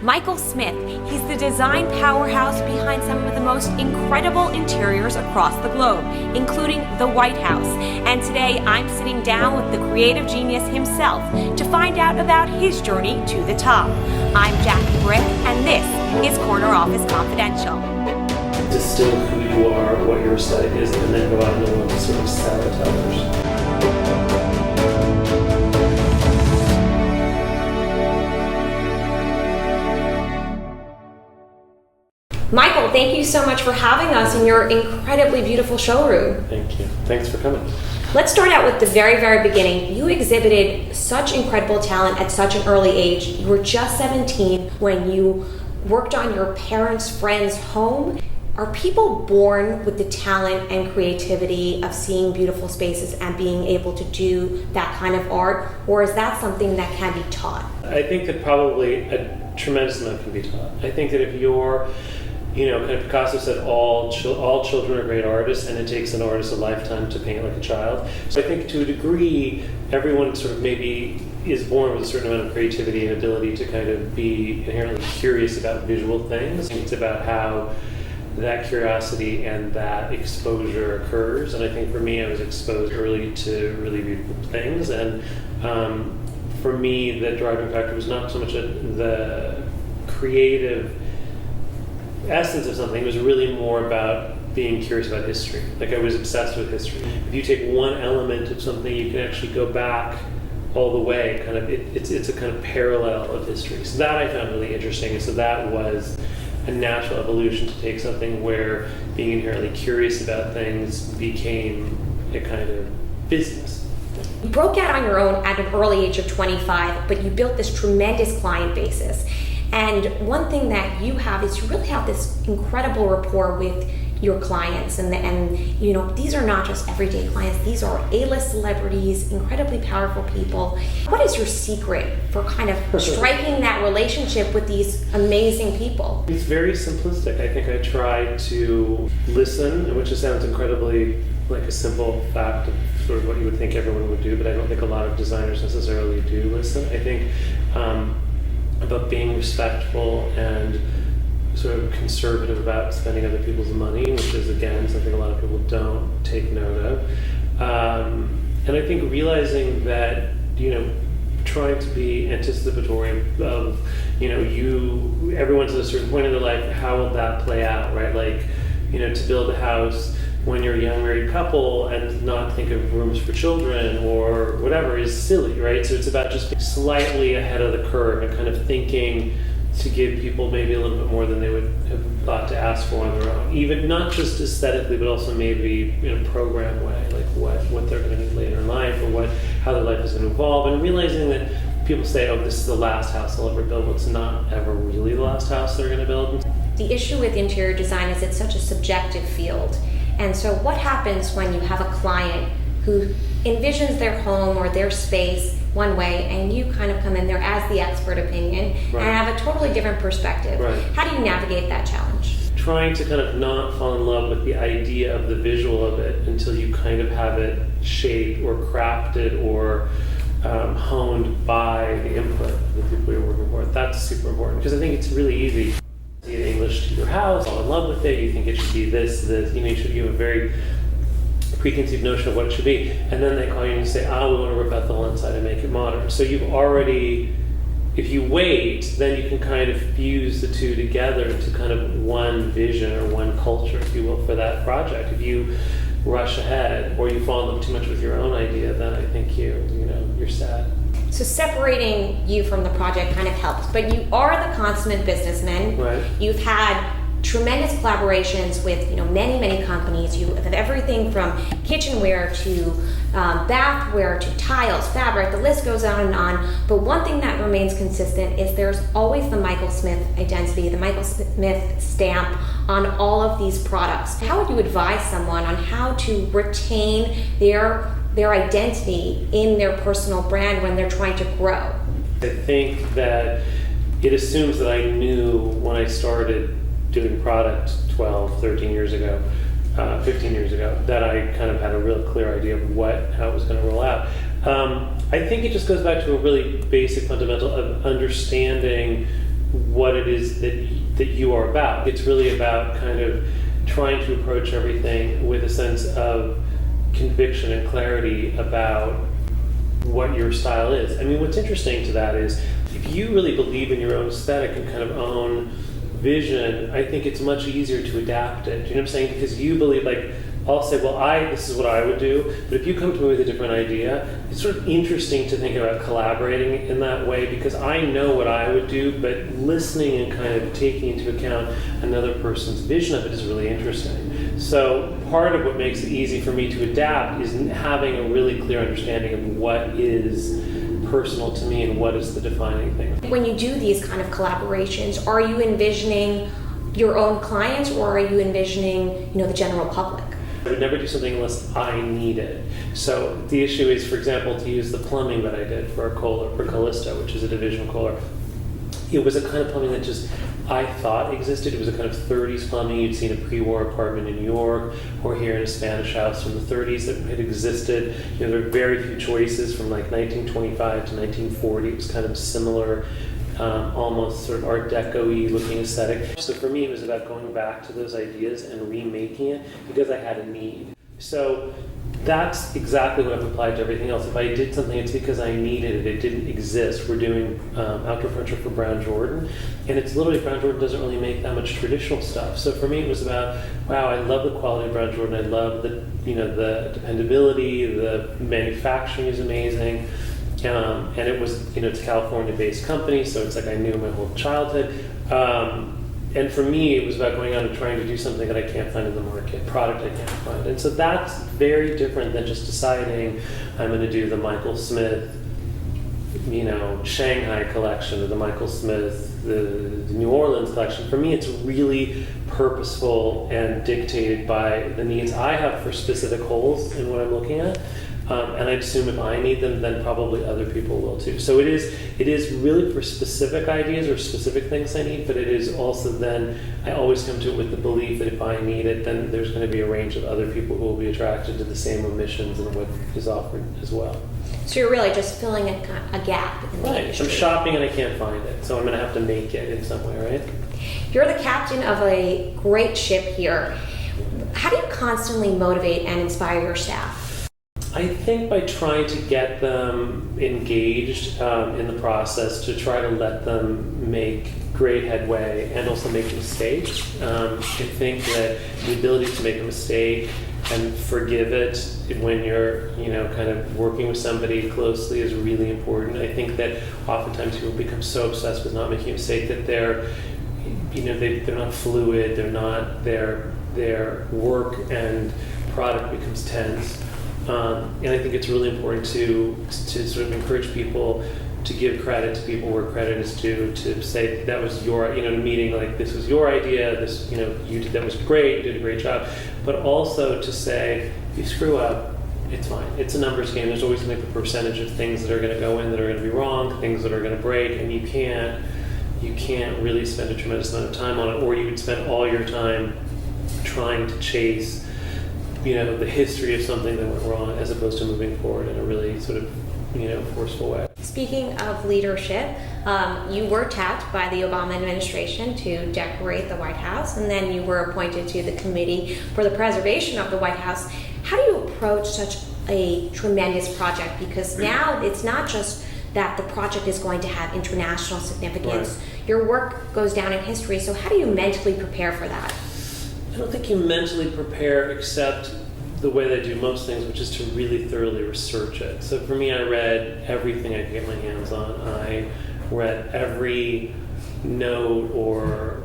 Michael Smith. He's the design powerhouse behind some of the most incredible interiors across the globe, including the White House. And today I'm sitting down with the creative genius himself to find out about his journey to the top. I'm Jacki Bryk, and this is Corner Office Confidential. Distill who you are, what your aesthetic is, and then go out in the world and sort of sell it to others. Michael, thank you so much for having us in your incredibly beautiful showroom. Thank you. Thanks for coming. Let's start out with the very, very beginning. You exhibited such incredible talent at such an early age. You were just 17 when you worked on your parents' friend's home. Are people born with the talent and creativity of seeing beautiful spaces and being able to do that kind of art, or is that something that can be taught? I think that probably a tremendous amount can be taught. I think that if you're, and Picasso said all children are great artists, and it takes an artist a lifetime to paint like a child. So I think to a degree, everyone sort of maybe is born with a certain amount of creativity and ability to kind of be inherently curious about visual things. It's about how that curiosity and that exposure occurs. And I think for me, I was exposed early to really beautiful things. And for me, the driving factor was not so much the creative essence of something. It was really more about being curious about history. Like, I was obsessed with history. If you take one element of something, you can actually go back all the way. Kind of, it's a kind of parallel of history. So that I found really interesting. And so that was a natural evolution to take something where being inherently curious about things became a kind of business. You broke out on your own at an early age of 25, but you built this tremendous client basis. And one thing that you have is you really have this incredible rapport with your clients, and these are not just everyday clients. These are A-list celebrities, incredibly powerful people. What is your secret for kind of striking that relationship with these amazing people? It's very simplistic. I think I try to listen, which sounds incredibly like a simple fact of sort of what you would think everyone would do, but I don't think a lot of designers necessarily do listen. I think about being respectful and sort of conservative about spending other people's money, which is, again, something a lot of people don't take note of. And I think realizing that, trying to be anticipatory of, everyone's at a certain point in their life, how will that play out, right? Like, to build a house when you're a young married couple and not think of rooms for children or whatever is silly, right? So it's about just being slightly ahead of the curve and kind of thinking to give people maybe a little bit more than they would have thought to ask for on their own. Even not just aesthetically, but also maybe in a program way, like what they're going to need later in life, or how their life is going to evolve. And realizing that people say, oh, this is the last house they'll ever build. Well, it's not ever really the last house they're going to build. The issue with interior design is it's such a subjective field. And so what happens when you have a client who envisions their home or their space one way, and you kind of come in there as the expert opinion, right, and have a totally different perspective? Right. How do you navigate that challenge? Trying to kind of not fall in love with the idea of the visual of it until you kind of have it shaped or crafted or honed by the input of the people you're working for. That's super important, because I think it's really easy. You get English to your house, all in love with it, you think it should be this, you should give a very preconceived notion of what it should be, and then they call you and you say, we want to rip out the whole inside and make it modern. So you've already, if you wait, then you can kind of fuse the two together into kind of one vision or one culture, if you will, for that project. If you rush ahead or you fall in love too much with your own idea, then I think you're sad. So separating you from the project kind of helps, but you are the consummate businessman. Right. You've had tremendous collaborations with many companies. You have everything from kitchenware to bathware to tiles, fabric, the list goes on and on. But one thing that remains consistent is there's always the Michael Smith identity, the Michael Smith stamp on all of these products. How would you advise someone on how to retain their identity in their personal brand when they're trying to grow? I think that it assumes that I knew when I started doing product 12, 13 years ago, 15 years ago, that I kind of had a real clear idea of how it was going to roll out. I think it just goes back to a really basic fundamental of understanding what it is that you are about. It's really about kind of trying to approach everything with a sense of conviction and clarity about what your style is. I mean, what's interesting to that is if you really believe in your own aesthetic and kind of own vision, I think it's much easier to adapt it. Do you know what I'm saying? Because you believe, like, I'll say, well, this is what I would do, but if you come to me with a different idea, it's sort of interesting to think about collaborating in that way, because I know what I would do, but listening and kind of taking into account another person's vision of it is really interesting. So part of what makes it easy for me to adapt is having a really clear understanding of what is personal to me and what is the defining thing. When you do these kind of collaborations, are you envisioning your own clients, or are you envisioning, the general public? I would never do something unless I need it. So the issue is, for example, to use the plumbing that I did for a Kohler, for Callisto, which is a division of Kohler. It was a kind of plumbing that just I thought existed. It was a kind of 30s plumbing. You'd seen a pre-war apartment in New York, or here in a Spanish house from the 30s that had existed. There were very few choices from like 1925 to 1940. It was kind of similar. Almost sort of Art Deco-y looking aesthetic. So for me, it was about going back to those ideas and remaking it because I had a need. So that's exactly what I've applied to everything else. If I did something, it's because I needed it. It didn't exist. We're doing outdoor furniture for Brown Jordan, and it's literally Brown Jordan doesn't really make that much traditional stuff. So for me, it was about, wow, I love the quality of Brown Jordan. I love the the dependability. The manufacturing is amazing. And it was, it's a California-based company, so it's like I knew my whole childhood. And for me, it was about going out and trying to do something that I can't find in the market, product I can't find. And so that's very different than just deciding I'm going to do the Michael Smith, Shanghai collection, or the Michael Smith, the New Orleans collection. For me, it's really purposeful and dictated by the needs I have for specific holes in what I'm looking at. And I assume if I need them, then probably other people will too. So it is really for specific ideas or specific things I need, but it is also then, I always come to it with the belief that if I need it, then there's going to be a range of other people who will be attracted to the same omissions and what is offered as well. So you're really just filling a gap in the industry. I'm shopping and I can't find it, so I'm going to have to make it in some way, right? You're the captain of a great ship here. How do you constantly motivate and inspire your staff? I think by trying to get them engaged in the process, to try to let them make great headway and also make mistakes. I think that the ability to make a mistake and forgive it when you're, kind of working with somebody closely is really important. I think that oftentimes people become so obsessed with not making a mistake that they're not fluid. They're not their work and product becomes tense. And I think it's really important to sort of encourage people to give credit to people where credit is due, to say that was your, in a meeting, like, this was your idea, this, you did, that was great, you did a great job. But also to say, if you screw up, it's fine. It's a numbers game. There's always going to be a percentage of things that are going to go in that are going to be wrong, things that are going to break, and you can't really spend a tremendous amount of time on it, or you would spend all your time trying to chase the history of something that went wrong, as opposed to moving forward in a really sort of, forceful way. Speaking of leadership, you were tapped by the Obama administration to decorate the White House, and then you were appointed to the Committee for the Preservation of the White House. How do you approach such a tremendous project? Because now it's not just that the project is going to have international significance. Right. Your work goes down in history, so how do you mentally prepare for that? I don't think you mentally prepare except the way that I do most things, which is to really thoroughly research it. So for me, I read everything I could get my hands on. I read every note or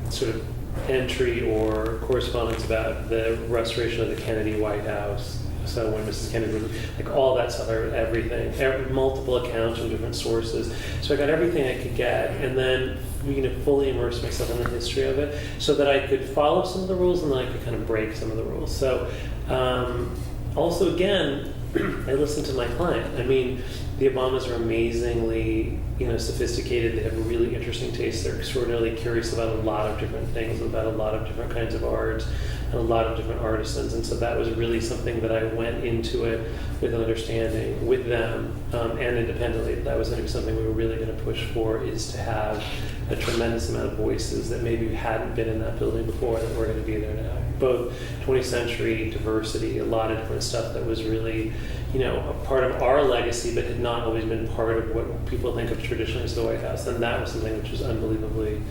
sort of entry or correspondence about the restoration of the Kennedy White House. So when Mrs. Kennedy, like all that stuff, I read everything, multiple accounts from different sources. So I got everything I could get, and then fully immerse myself in the history of it, so that I could follow some of the rules and then I could kind of break some of the rules. So also, again, I listen to my client. I mean, the Obamas are amazingly, sophisticated. They have a really interesting taste. They're extraordinarily curious about a lot of different things, about a lot of different kinds of art. and a lot of different artisans. And so that was really something that I went into it with an understanding with them and independently. That was going to be something we were really going to push for, is to have a tremendous amount of voices that maybe hadn't been in that building before that were going to be there now. Both 20th century diversity, a lot of different stuff that was really, a part of our legacy, but had not always been part of what people think of traditionally as the White House. And that was something which was unbelievably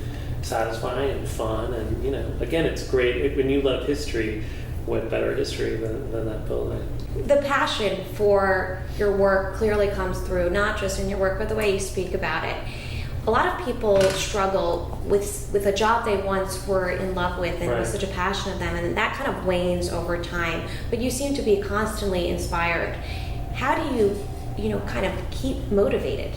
satisfying and fun. And, again, it's great. When you love history, what better history than that building? The passion for your work clearly comes through, not just in your work, but the way you speak about it. A lot of people struggle with a job they once were in love with and was such a passion of them, and that kind of wanes over time. But you seem to be constantly inspired. How do you, kind of keep motivated?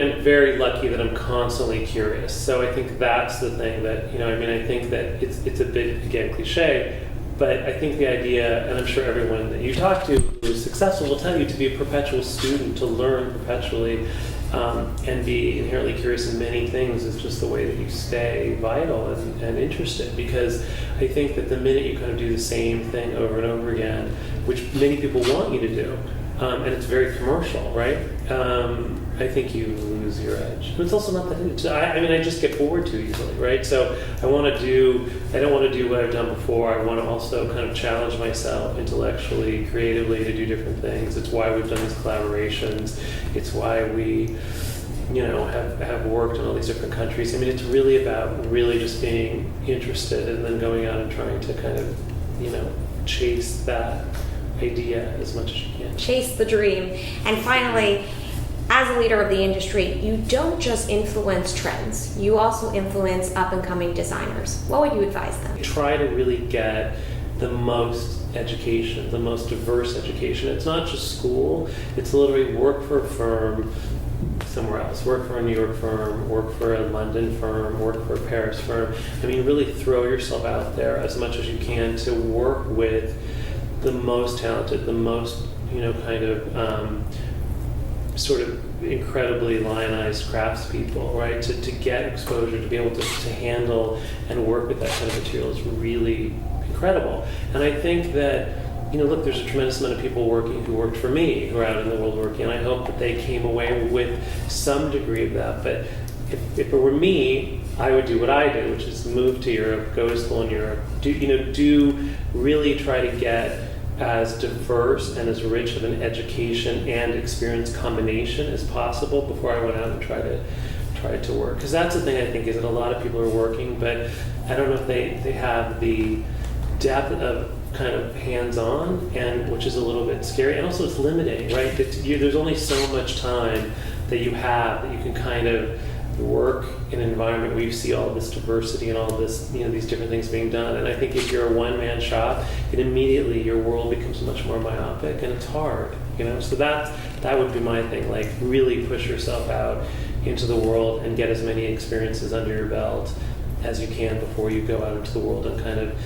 I'm very lucky that I'm constantly curious. So I think that's the thing that, I think that it's a bit, again, cliche, but I think the idea, and I'm sure everyone that you talk to who is successful will tell you, to be a perpetual student, to learn perpetually, and be inherently curious in many things is just the way that you stay vital and interested. Because I think that the minute you kind of do the same thing over and over again, which many people want you to do, and it's very commercial, right? I think you lose your edge. But it's also not that. I just get bored too easily, right? So I don't want to do what I've done before. I want to also kind of challenge myself intellectually, creatively, to do different things. It's why we've done these collaborations. It's why we, have worked in all these different countries. It's really about really just being interested and then going out and trying to kind of, chase that idea as much as you can. Chase the dream. And finally, as a leader of the industry, you don't just influence trends, you also influence up-and-coming designers. What would you advise them? Try to really get the most education, the most diverse education. It's not just school, it's literally work for a firm somewhere else, work for a New York firm, work for a London firm, work for a Paris firm. Really throw yourself out there as much as you can to work with the most talented, the most, sort of incredibly lionized craftspeople, right? To get exposure, to be able to handle and work with that kind of material is really incredible. And I think that, look, there's a tremendous amount of people who worked for me, who are out in the world working, and I hope that they came away with some degree of that. But if it were me, I would do what I did, which is move to Europe, go to school in Europe, do really try to get as diverse and as rich of an education and experience combination as possible before I went out and tried to work. Because that's the thing, I think, is that a lot of people are working, but I don't know if they have the depth of kind of hands-on, and which is a little bit scary, and also it's limiting, right? There's only so much time that you have that you can kind of work in an environment where you see all this diversity and all this, these different things being done. And I think if you're a one-man shop, immediately your world becomes much more myopic, and it's hard, So that would be my thing. Like, really push yourself out into the world and get as many experiences under your belt as you can before you go out into the world and kind of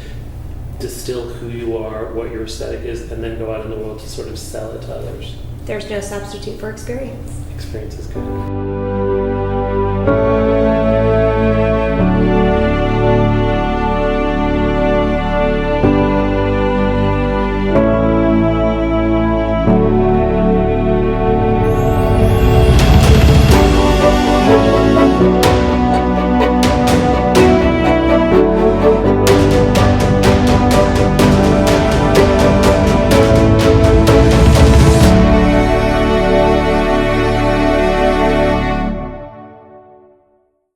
distill who you are, what your aesthetic is, and then go out in the world to sort of sell it to others. There's no substitute for experience. Experience is good.